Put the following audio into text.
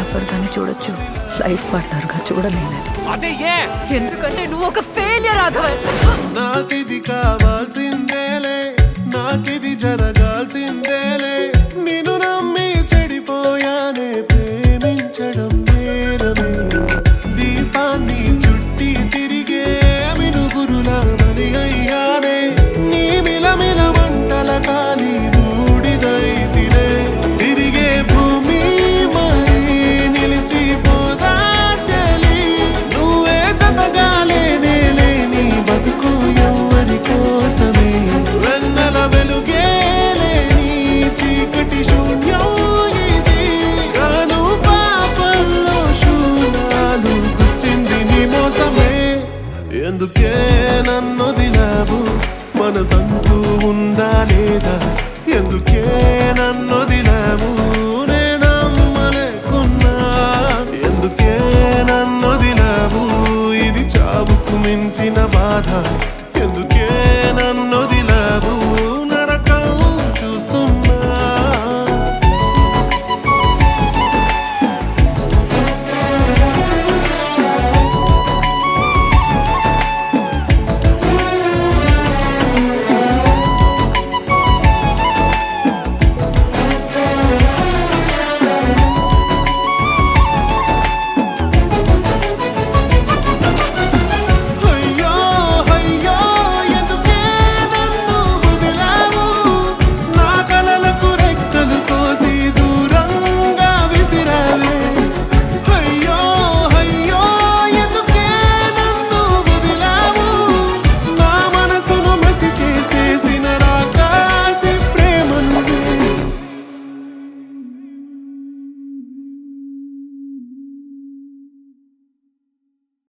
Lover గానే చూడొచ్చు, life partner గా చూడలేనని. అదే ఎందుకంటే నువ్వు ఒక ఫెయిలియర్ రాఘవన్. నాకిది కావాల్సిందేలే, నాకిది జరగాల్సిందేలే. నిన్ను నమ్మి చెడిపోయానే, ప్రేమించడం నేరమే. దీపాన్ని చుట్టి తిరిగే మినుగురులా మలి అయ్యానే. నీ మిలమిల మంటల కాలి బూడిదైతినే. తిరిగే భూమి మరి నిలిచిపోదా చెలి. నువ్వే జతగాలేనే లేని బతుకు ఎవరి కోసమే. వెన్నెల వెలుగే లేని చీకటి శూన్యం ఇది. కాను పాపల్లో శూన్యాలు గుచ్చింది నీ మోసమే. ఎందుకే నన్నొదిలావు, మనసంటూ ఉందా లేదా? ఎందుకే నన్నొదిలావు, నేనమ్మలేకున్నా. ఎందుకే నన్నొదిలావు, ఇది చావుకు మించిన బాధ.